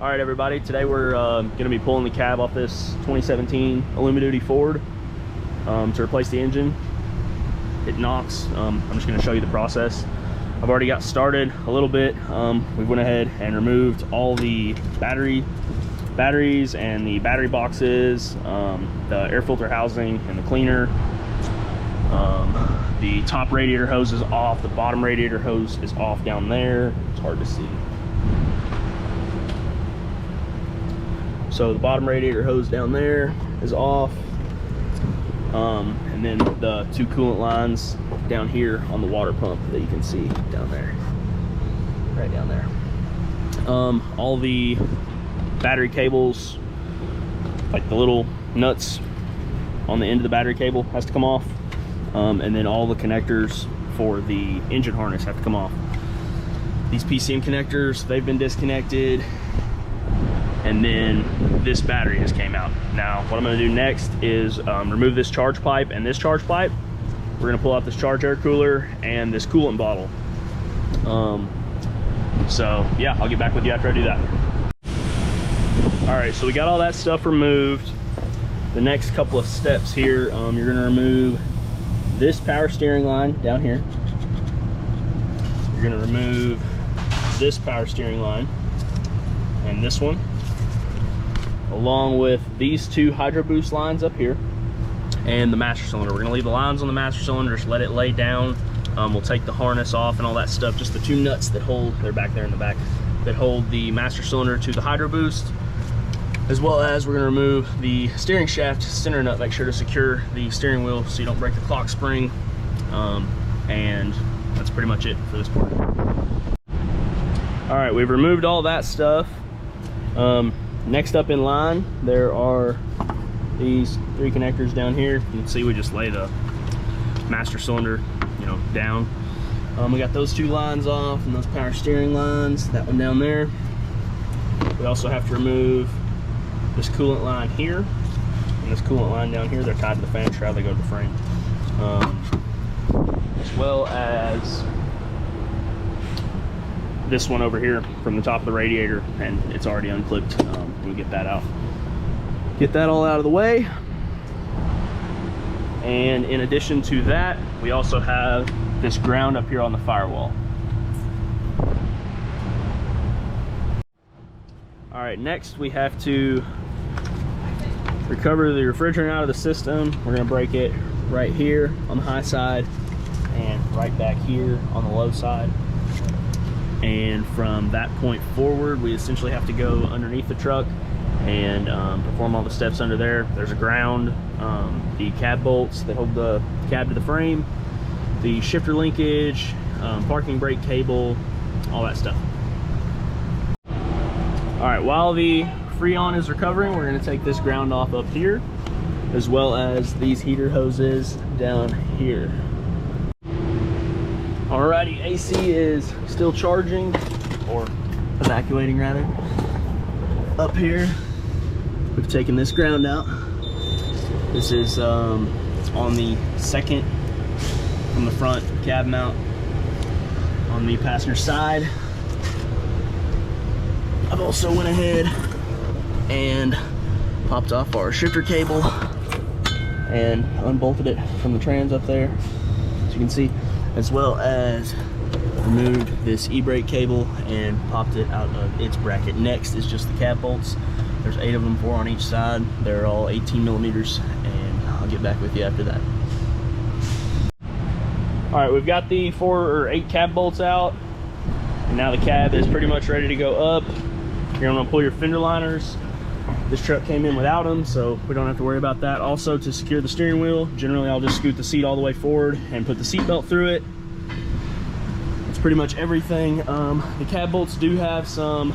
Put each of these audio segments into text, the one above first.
All right, everybody, today we're gonna be pulling the cab off this 2017 Alumiduty Ford to replace the engine. It knocks. I'm just gonna show you the process. I've already got started a little bit. We went ahead and removed all the batteries and the battery boxes, the air filter housing and the cleaner. The top radiator hose is off, the bottom radiator hose is off down there. It's hard to see. So the bottom radiator hose down there is off. And then the two coolant lines down here on the water pump that you can see down there, right down there. All the battery cables, like the little nuts on the end of the battery cable, has to come off. And then all the connectors for the engine harness have to come off. These PCM connectors, they've been disconnected. And then this battery just came out. Now, what I'm gonna do next is remove this charge pipe and this charge pipe. We're gonna pull out this charge air cooler and this coolant bottle. So yeah, I'll get back with you after I do that. All right, so we got all that stuff removed. The next couple of steps here, you're gonna remove this power steering line down here. You're gonna remove this power steering line and this one, along with these two hydro boost lines up here and the master cylinder. We're gonna leave the lines on the master cylinder, just let it lay down. We'll take the harness off and all that stuff, just the two nuts that hold, they're back there in the back, that hold the master cylinder to the hydro boost, as well as we're gonna remove the steering shaft center nut. Make sure to secure the steering wheel so you don't break the clock spring. And that's pretty much it for this part. All right, we've removed all that stuff. Next up in line, there are these three connectors down here. You can see we just lay the master cylinder, down. We got those two lines off and those power steering lines, that one down there. We also have to remove this coolant line here and this coolant line down here. They're tied to the fan shroud, they go to the frame. As well as this one over here from the top of the radiator, and it's already unclipped. We'll get that out. Get that all out of the way. And in addition to that, we also have this ground up here on the firewall. All right, next we have to recover the refrigerant out of the system. We're gonna break it right here on the high side and right back here on the low side. And from that point forward, we essentially have to go underneath the truck and perform all the steps under there. There's a ground, the cab bolts that hold the cab to the frame, the shifter linkage, parking brake cable, all that stuff. All right, while the Freon is recovering, we're gonna take this ground off up here, as well as these heater hoses down here. Alrighty, AC is still charging, or evacuating rather. Up here, we've taken this ground out. This is on the second from the front cab mount on the passenger side. I've also went ahead and popped off our shifter cable and unbolted it from the trans up there, as you can see, as well as removed this e-brake cable and popped it out of its bracket. Next is just the cab bolts. There's 8 of them, 4 on each side. They're all 18 millimeters, and I'll get back with you after that. All right, we've got the 4 or 8 cab bolts out, and now the cab is pretty much ready to go up. You're gonna pull your fender liners. This truck came in without them, so we don't have to worry about that. Also, to secure the steering wheel, generally I'll just scoot the seat all the way forward and put the seat belt through it. That's pretty much everything. The cab bolts do have some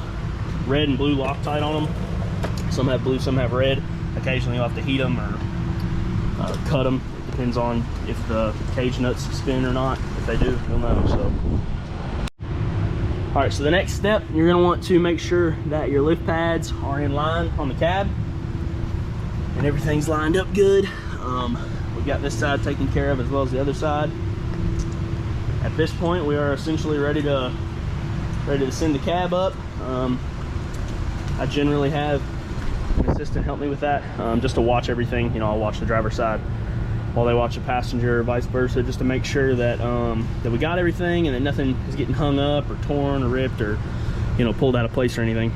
red and blue Loctite on them. Some have blue, some have red. Occasionally you'll have to heat them or cut them. It depends on if the cage nuts spin or not. If they do, you'll know. So. All right, so the next step, you're gonna want to make sure that your lift pads are in line on the cab and everything's lined up good. We've got this side taken care of as well as the other side. At this point, we are essentially ready to send the cab up. I generally have an assistant help me with that, just to watch everything. You know, I'll watch the driver's side while they watch the passenger, or vice versa, just to make sure that that we got everything and that nothing is getting hung up or torn or ripped or, you know, pulled out of place or anything.